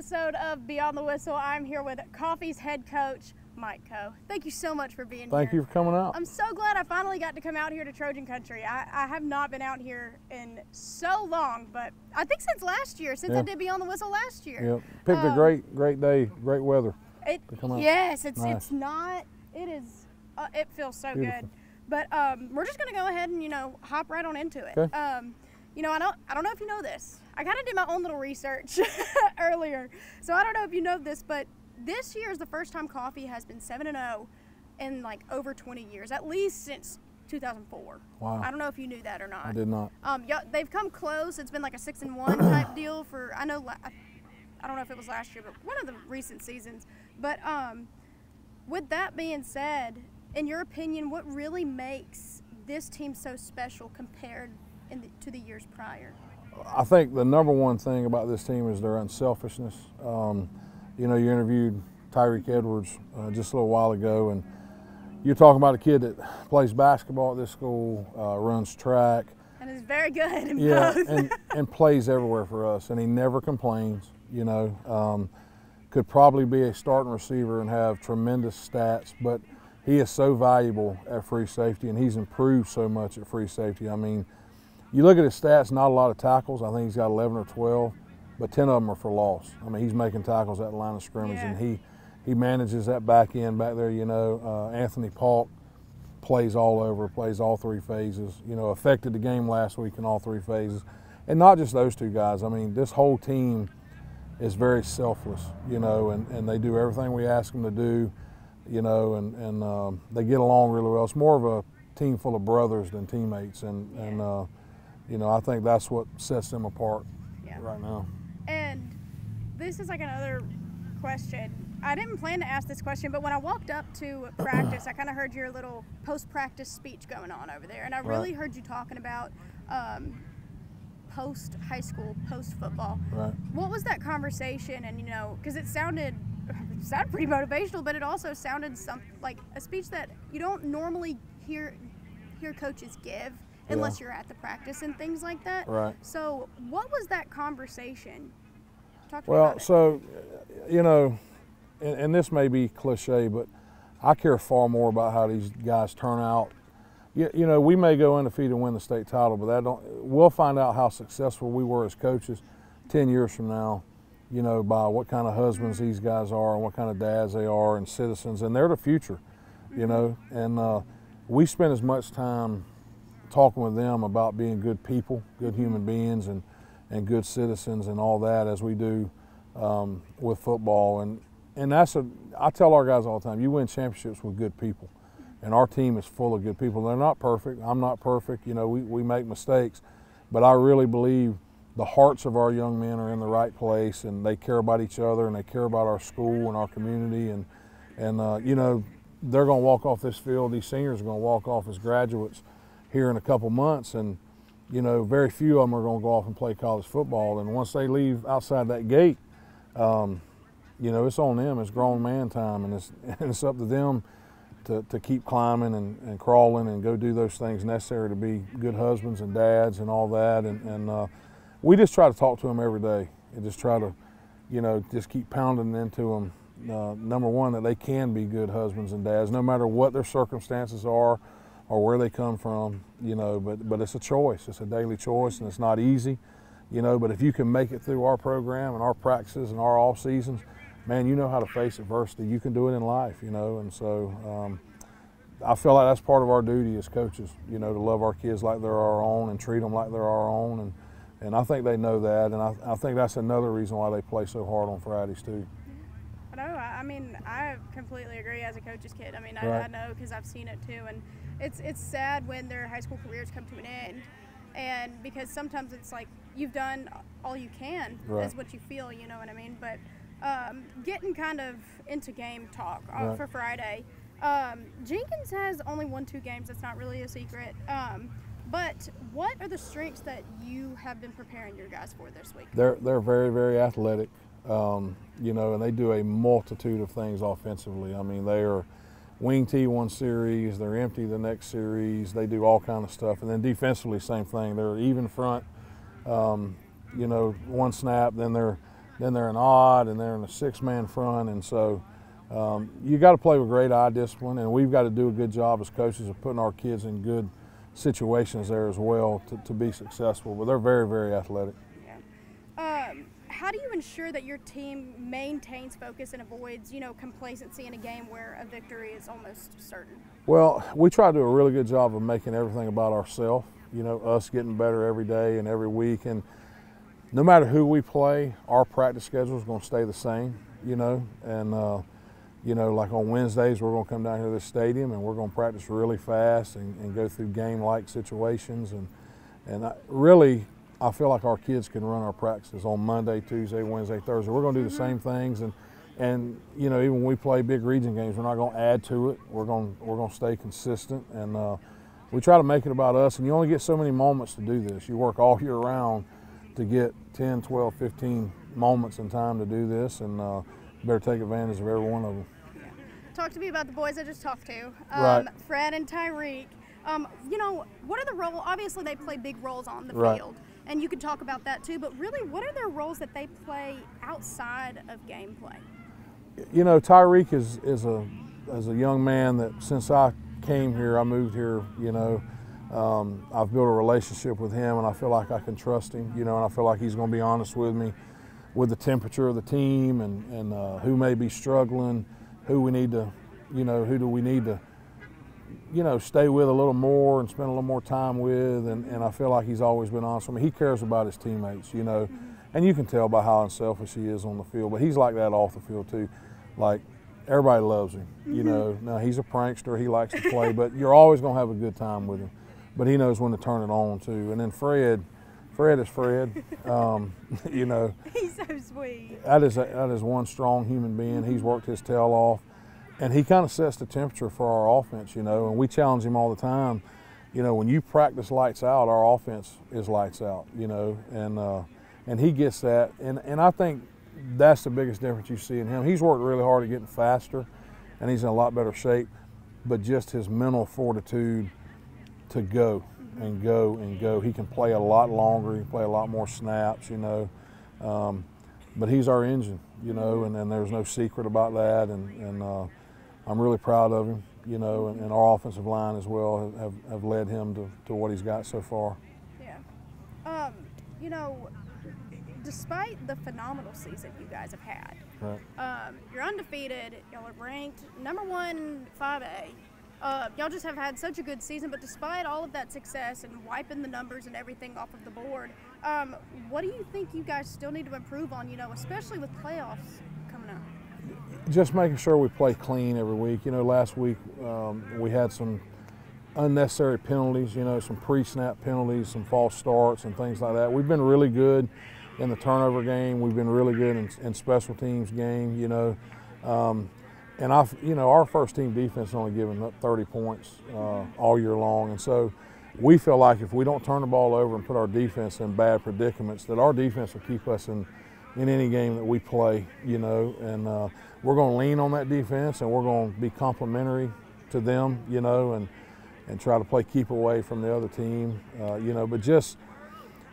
episode of Beyond the Whistle. I'm here with Coffee's head coach, Mike Coe. Thank you so much for being here. Thank you for coming out. I'm so glad I finally got to come out here to Trojan Country. I have not been out here in so long, but I think since last year, since I did Beyond the Whistle last year. Yep. Picked a great day, great weather to come out. Yes, it feels so Beautiful. good. But we're just going to go ahead and, hop right on into it. Okay. I don't know if you know this. I kind of did my own little research earlier. So I don't know if you know this, but this year is the first time Coffee has been 7-0 in like over 20 years, at least since 2004. Wow. I don't know if you knew that or not. I did not. They've come close. It's been like a 6-1 type deal for, I don't know if it was last year, but one of the recent seasons. But with that being said, in your opinion, what really makes this team so special compared to the years prior? I think the number one thing about this team is their unselfishness. You interviewed Tyreek Edwards just a little while ago, and you're talking about a kid that plays basketball at this school, runs track. And is very good in both. and plays everywhere for us, and he never complains, Could probably be a starting receiver and have tremendous stats, but he is so valuable at free safety, and he's improved so much at free safety. I mean, you look at his stats, not a lot of tackles. I think he's got 11 or 12, but 10 of them are for loss. I mean, he's making tackles at the line of scrimmage, and he manages that back end back there, Anthony Paulk plays all over, plays all three phases, affected the game last week in all three phases. And not just those two guys. I mean, this whole team is very selfless, and they do everything we ask them to do, and they get along really well. It's more of a team full of brothers than teammates, and I think that's what sets them apart right now. And this is like another question. I didn't plan to ask this question, but when I walked up to practice, I kind of heard your little post-practice speech going on over there, and I really heard you talking about post-high school, post-football. Right. What was that conversation? And, because it sounded pretty motivational, but it also sounded like a speech that you don't normally hear coaches give unless you're at the practice and things like that. Right. So what was that conversation? Talk to me Well, about it. so, and this may be cliche, but I care far more about how these guys turn out. We may go undefeated and win the state title, but we'll find out how successful we were as coaches 10 years from now, by what kind of husbands these guys are and what kind of dads they are and citizens, and they're the future, and we spend as much time talking with them about being good people, good human beings, and good citizens and all that as we do with football. And I tell our guys all the time, you win championships with good people. And our team is full of good people. They're not perfect. I'm not perfect. We make mistakes. But I really believe the hearts of our young men are in the right place, and they care about each other, and they care about our school and our community. And they're going to walk off this field. These seniors are going to walk off as graduates here in a couple months. And, very few of them are going to go off and play college football. And once they leave outside that gate, it's on them. It's grown man time, and it's up to them to keep climbing and crawling and go do those things necessary to be good husbands and dads and all that. And we just try to talk to them every day and just try to, just keep pounding into them, number one, that they can be good husbands and dads, no matter what their circumstances are or where they come from, but it's a choice. It's a daily choice, and it's not easy, but if you can make it through our program and our practices and our off seasons, man, you know how to face adversity. You can do it in life, and so I feel like that's part of our duty as coaches, to love our kids like they're our own and treat them like they're our own, and I think they know that, and I think that's another reason why they play so hard on Fridays too. No, I completely agree as a coach's kid. Right. I know because I've seen it too, and it's sad when their high school careers come to an end, and because sometimes it's like you've done all you can is what you feel, you know what I mean? But getting kind of into game talk for Friday, Jenkins has only won 2 games. That's not really a secret. But what are the strengths that you have been preparing your guys for this week? They're very, very athletic, and they do a multitude of things offensively. I mean, they are wing T one series, they're empty the next series, they do all kind of stuff. And then defensively, same thing. They're even front, one snap, then they're then they're an odd, and they're in a 6-man front. And so you got to play with great eye discipline, and we've got to do a good job as coaches of putting our kids in good situations there as well to be successful. But they're very, very athletic. Yeah. How do you ensure that your team maintains focus and avoids, complacency in a game where a victory is almost certain? Well, we try to do a really good job of making everything about ourselves, us getting better every day and every week. And no matter who we play, our practice schedule is going to stay the same, and like on Wednesdays, we're going to come down here to this stadium and we're going to practice really fast and go through game-like situations. And I feel like our kids can run our practices on Monday, Tuesday, Wednesday, Thursday. We're going to do the same things, and even when we play big region games, we're not going to add to it. We're going to stay consistent, and we try to make it about us. And you only get so many moments to do this. You work all year round to get 10, 12, 15 moments in time to do this, and you better take advantage of every one of them. Talk to me about the boys I just talked to, right. Fred and Tyreek. What are the roles? Obviously, they play big roles on the right. field, and you can talk about that too. But really, what are their roles that they play outside of gameplay? Tyreek is a young man that since I came here, I moved here. I've built a relationship with him, and I feel like I can trust him. And I feel like he's going to be honest with me, with the temperature of the team and who may be struggling, who we need to, who do we need to, stay with a little more and spend a little more time with, and I feel like he's always been honest with me. He cares about his teammates, and you can tell by how unselfish he is on the field, but he's like that off the field too. Like, everybody loves him, Now, he's a prankster, he likes to play, but you're always going to have a good time with him. But he knows when to turn it on too. And then Fred is Fred, He's so sweet. That is one strong human being. He's worked his tail off. And he kind of sets the temperature for our offense, and we challenge him all the time. When you practice lights out, our offense is lights out, and he gets that. And I think that's the biggest difference you see in him. He's worked really hard at getting faster, and he's in a lot better shape, but just his mental fortitude to go and go and go. He can play a lot longer, he can play a lot more snaps, but he's our engine, and there's no secret about that. And I'm really proud of him, and our offensive line as well have led him to what he's got so far. Yeah. Despite the phenomenal season you guys have had, right. You're undefeated, y'all are ranked #1 5A. Y'all just have had such a good season, but despite all of that success and wiping the numbers and everything off of the board, what do you think you guys still need to improve on, especially with playoffs coming up? Just making sure we play clean every week. Last week we had some unnecessary penalties, some pre-snap penalties, some false starts and things like that. We've been really good in the turnover game. We've been really good in special teams game, and our first team defense is only given up 30 points all year long. And so we feel like if we don't turn the ball over and put our defense in bad predicaments, that our defense will keep us in any game that we play, and we're going to lean on that defense, and we're going to be complimentary to them, and try to play keep away from the other team, but just,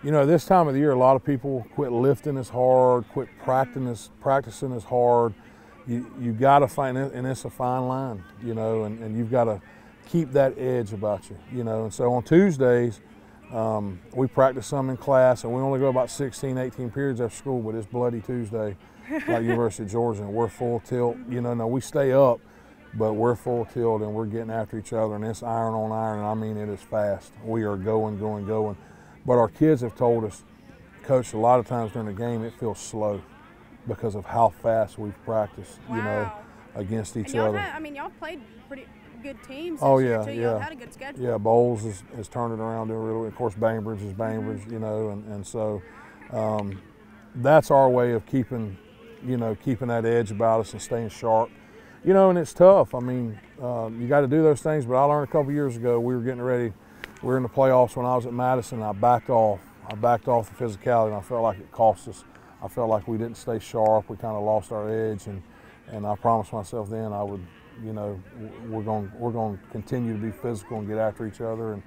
this time of the year, a lot of people quit lifting as hard, quit practicing as hard. You got to find it, and it's a fine line, and you've got to keep that edge about you, and so on Tuesdays, we practice some in class, and we only go about 16, 18 periods after school, but it's bloody Tuesday, like University of Georgia, and we're full tilt. No, we stay up, but we're full tilt, and we're getting after each other, and it's iron on iron, and I mean it is fast. We are going. But our kids have told us, Coach, a lot of times during the game it feels slow because of how fast we've practiced, against each other. Y'all played pretty good teams this year too. Yeah. Y'all had a good schedule. Yeah, Bowles has turned it around doing really. Of course, Bainbridge is Bainbridge, and so that's our way of keeping that edge about us and staying sharp. And it's tough. You got to do those things. But I learned a couple years ago, we were getting ready. We were in the playoffs when I was at Madison, and I backed off. The physicality, and I felt like it cost us. I felt like we didn't stay sharp. We kind of lost our edge, and I promised myself then I would, we're going to continue to be physical and get after each other. And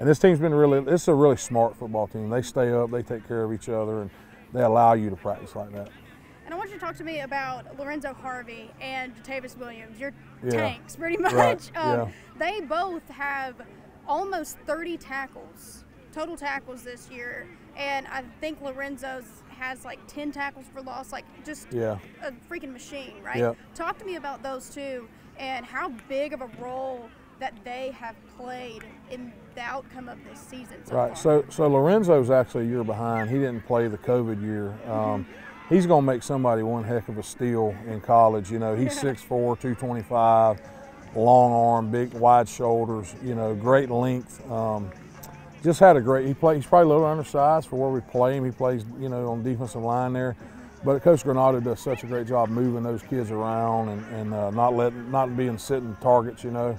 this team's been it's a really smart football team. They stay up, they take care of each other, and they allow you to practice like that. And I want you to talk to me about Lorenzo, Harvey, and Jatavis Williams, your Yeah. tanks, pretty much. Right. Yeah. They both have almost 30 tackles, total tackles this year. And I think Lorenzo's has like 10 tackles for loss, like just Yeah. a freaking machine, right? Yeah. Talk to me about those two and how big of a role that they have played in the outcome of this season so Right. far. So Lorenzo's actually a year behind. He didn't play the COVID year. He's going to make somebody one heck of a steal in college. You know, he's 6'4", 225, long arm, big, wide shoulders. You know, great length. Just had a great. He's probably a little undersized for where we play him. He plays, you know, on the defensive line there. But Coach Granado does such a great job moving those kids around and not being sitting targets. You know.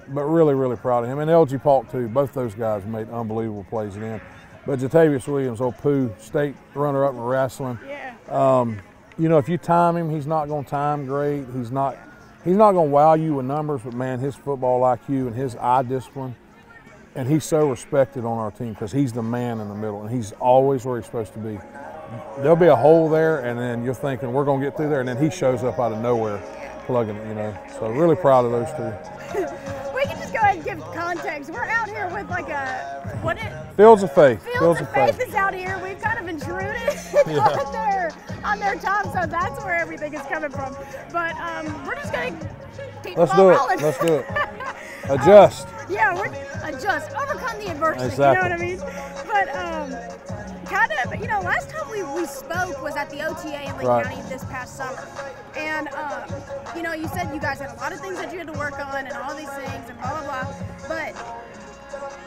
But really, really proud of him. And LG Polk, too. Both those guys made unbelievable plays at the end. But Jatavis Williams, old Pooh, state runner-up in wrestling. Yeah. You know, if you time him, he's not going to time great. He's not going to wow you with numbers, but, man, his football IQ and his eye discipline, and he's so respected on our team because he's the man in the middle, and he's always where he's supposed to be. There'll be a hole there, and then you're thinking, we're going to get through there, and then he shows up out of nowhere plugging it, you know. So really proud of those two. We can just go ahead and give context. We're out here with like a, what it? Fields of Faith. Fields of Faith is out here. We've kind of intruded on their time, so that's where everything is coming from. But we're just going to keep rolling. Let's do it. Adjust. Yeah, we're adjust, overcome the adversity. Exactly. You know what I mean? But kind of, you know, last time we spoke was at the OTA in Lee County this past summer. And, you know, you said you guys had a lot of things that you had to work on and all these things and blah, blah, blah. But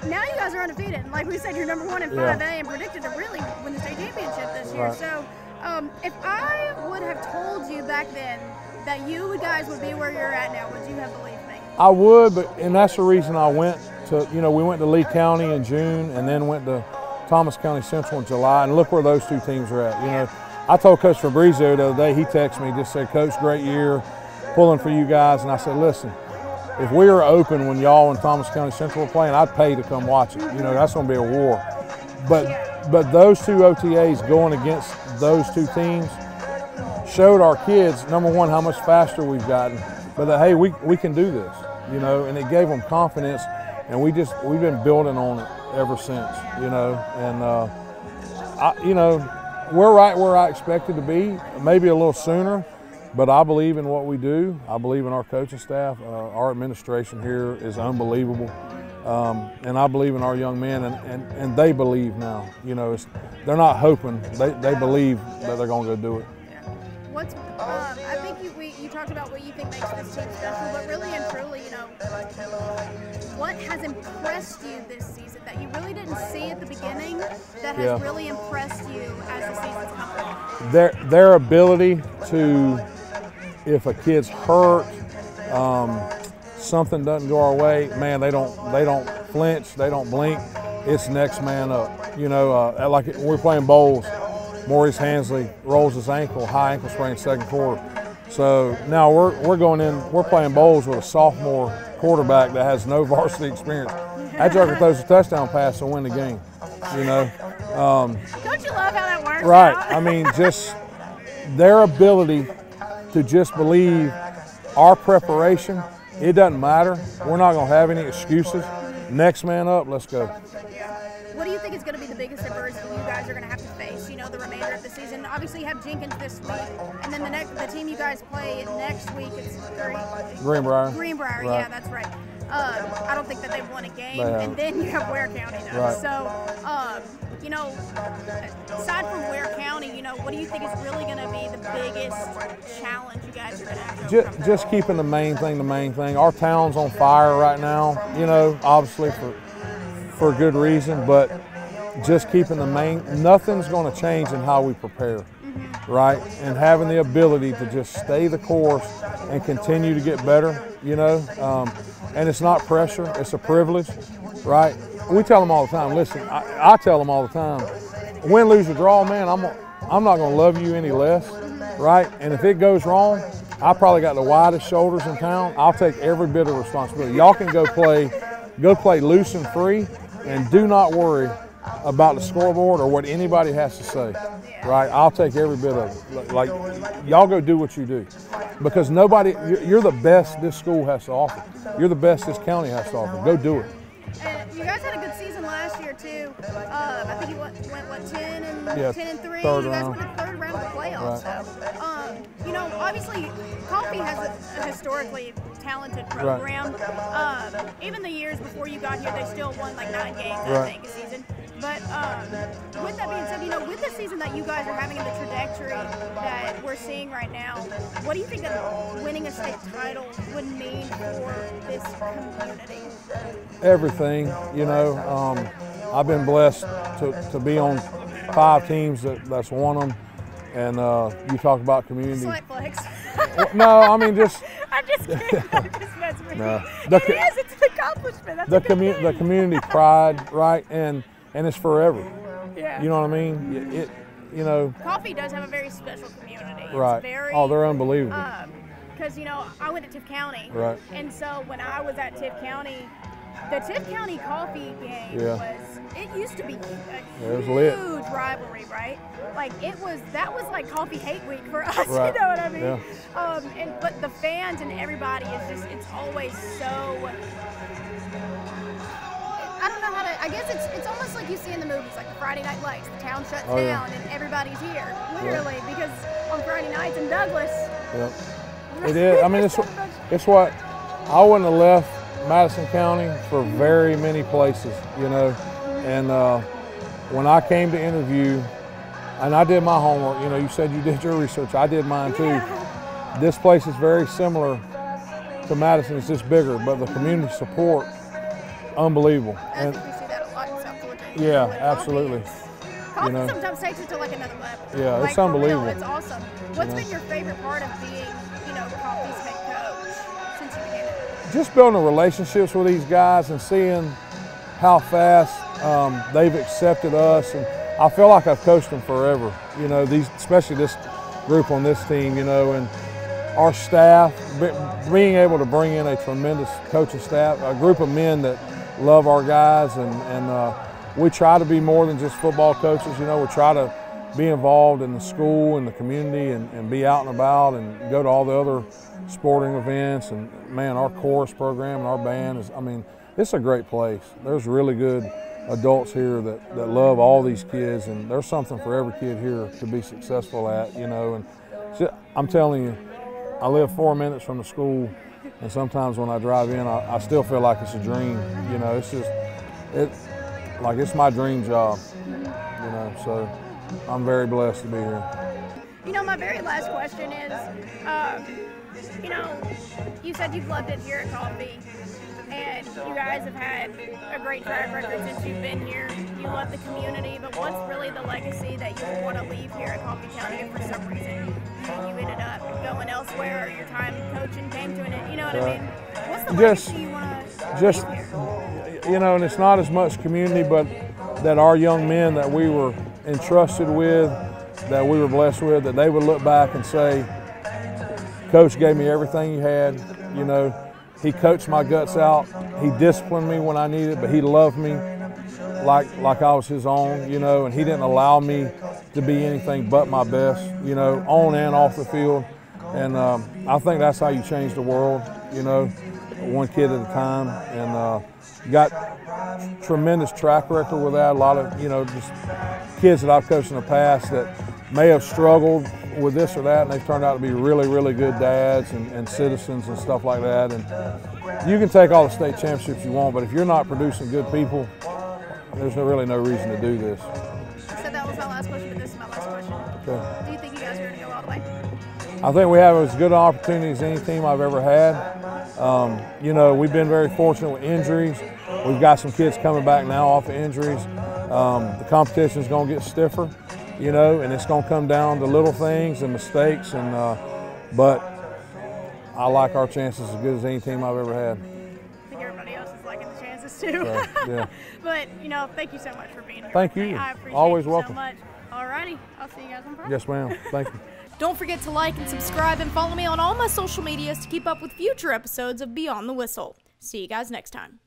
now you guys are undefeated. And like we said, you're number 1 in 5A and predicted to really win the state championship this year. Right. So if I would have told you back then that you guys would be where you're at now, would you have believed me? I would, and that's the reason I went to, you know, we went to Lee County in June and then went to Thomas County Central in July, and look where those two teams are at. You know, I told Coach Fabrizio the other day, he texted me, just said, Coach, great year, pulling for you guys. And I said, listen, if we were open when y'all and Thomas County Central were playing, I'd pay to come watch it. You know, that's going to be a war. But those two OTAs going against those two teams showed our kids, number one, how much faster we've gotten, but that, hey, we can do this, you know, and it gave them confidence, and we've been building on it ever since, you know, and, you know, we're right where I expected to be, maybe a little sooner, but I believe in what we do. I believe in our coaching staff. Our administration here is unbelievable, and I believe in our young men, and they believe now. You know, they're not hoping; they believe that they're going to go do it. I think you talked about what you think makes this team special, but really and truly, you know, what has impressed you this season that you really didn't see at the beginning that has really impressed you as the season's come along? Their ability to, if a kid's hurt, something doesn't go our way, man, they don't flinch, they don't blink. It's next man up. You know, like when we're playing bowls, Maurice Hansley rolls his ankle, high ankle sprain, second quarter. So now we're going in, we're playing bowls with a sophomore quarterback that has no varsity experience. That joker throws a touchdown pass to win the game. You know. Don't you love how that works? Right. Out? I mean, just their ability to just believe our preparation. It doesn't matter. We're not going to have any excuses. Next man up. Let's go. What do you think is going to be the biggest adversity you guys are going to have to face, you know, the remainder of the season? Obviously, you have Jenkins this week, and then the team you guys play next week is Greenbrier. Greenbrier, right. Yeah, that's right. I don't think that they've won a game, and then you have Ware County now. Right. So, you know, aside from Ware County, you know, what do you think is really going to be the biggest challenge you guys are going to have to overcome? Just keeping the main thing. Our town's on fire right now, you know, obviously for good reason, but just keeping the main, nothing's going to change in how we prepare, right? And having the ability to just stay the course and continue to get better, you know, and it's not pressure, it's a privilege, right? We tell them all the time, listen, I tell them all the time, win, lose, or draw, man, I'm not going to love you any less, right? And if it goes wrong, I probably got the widest shoulders in town. I'll take every bit of responsibility. Y'all can go play loose and free, and do not worry about the scoreboard or what anybody has to say, right? I'll take every bit of it. Like, y'all go do what you do, because nobody, you're the best this school has to offer. You're the best this county has to offer. Go do it. And you guys had a good season last year too. I think you went what 10 and 3. You guys went to the third round of the playoffs. Right. So, you know, obviously, Coffee has a historically talented program. Right. Even the years before you got here, they still won like 9 games, I think, a season. But with that being said, you know, with the season that you guys are having and the trajectory that we're seeing right now, what do you think that winning a state title would mean for this community? Everything, you know. I've been blessed to be on 5 teams that's won them, and you talk about community. Slight flex. No, I mean just. I'm just kidding. I'm just messing with no. you. It's an accomplishment. That's the community pride, right, and it's forever. Yeah. You know what I mean? You know. Coffee does have a very special community. Right. It's very, oh, they're unbelievable. Because you know, I went to Tift County. Right. And so when I was at Tift County, the Tift County Coffee game it used to be a huge rivalry, right? Like that was like Coffee Hate Week for us, right. You know what I mean? Yeah. But the fans and everybody is it's always so, I don't know how to, I guess it's almost like you see in the movies, like the Friday Night Lights, the town shuts down and everybody's here, literally, because on Friday nights in Douglas. Yep. It is, I mean, it's what, I wouldn't have left Madison County for very many places, you know, and when I came to interview, and I did my homework, you know, you said you did your research, I did mine too. Yeah. This place is very similar to Madison, it's just bigger, but the community support, unbelievable. I think we see that a lot in South Georgia. Yeah, absolutely. Coffee sometimes takes it to like another level. Yeah, like, it's unbelievable. Real, it's awesome. What's been your favorite part of being, you know, Coffee's head coach since you became it? Just building relationships with these guys and seeing how fast they've accepted us, and I feel like I've coached them forever. You know, especially this group on this team. You know, and our staff, being able to bring in a tremendous coaching staff, a group of men that love our guys, and we try to be more than just football coaches. You know, we try to be involved in the school and the community, and be out and about, and go to all the other sporting events. And man, our chorus program and our band is, I mean, it's a great place. There's really good adults here that love all these kids, and there's something for every kid here to be successful at, you know. And I'm telling you, I live 4 minutes from the school, and sometimes when I drive in, I still feel like it's a dream, you know. It's like it's my dream job, you know, so I'm very blessed to be here. You know, my very last question is, you know, you said you've loved it here at Coffee, and you guys have had a great track record since you've been here. You love the community, but what's really the legacy that you want to leave here at Coffee County if for some reason you ended up going elsewhere, or your time coaching came to an end? You know what I mean? What's the legacy you want to leave here? You know, and it's not as much community, but that our young men that we were entrusted with, that we were blessed with, that they would look back and say, Coach gave me everything he had, you know. He coached my guts out. He disciplined me when I needed, but he loved me like I was his own, you know, and he didn't allow me to be anything but my best, you know, on and off the field. And I think that's how you change the world, you know, one kid at a time. And got tremendous track record with that. A lot of, you know, just kids that I've coached in the past that may have struggled with this or that, and they've turned out to be really, really good dads and citizens and stuff like that. And you can take all the state championships you want, but if you're not producing good people, there's really no reason to do this. So that was my last question, but this is my last question. Okay. Do you think you guys are going to go all the way? I think we have as good an opportunity as any team I've ever had. You know, we've been very fortunate with injuries. We've got some kids coming back now off of injuries. The competition is going to get stiffer, you know, and it's going to come down to little things and mistakes. And but I like our chances as good as any team I've ever had. I think everybody else is liking the chances too. So, yeah. But you know, thank you so much for being here. Thank you. I appreciate Always you welcome. so much. Alrighty, I'll see you guys on Friday. Yes, ma'am. Thank you. Don't forget to like and subscribe and follow me on all my social medias to keep up with future episodes of Beyond the Whistle. See you guys next time.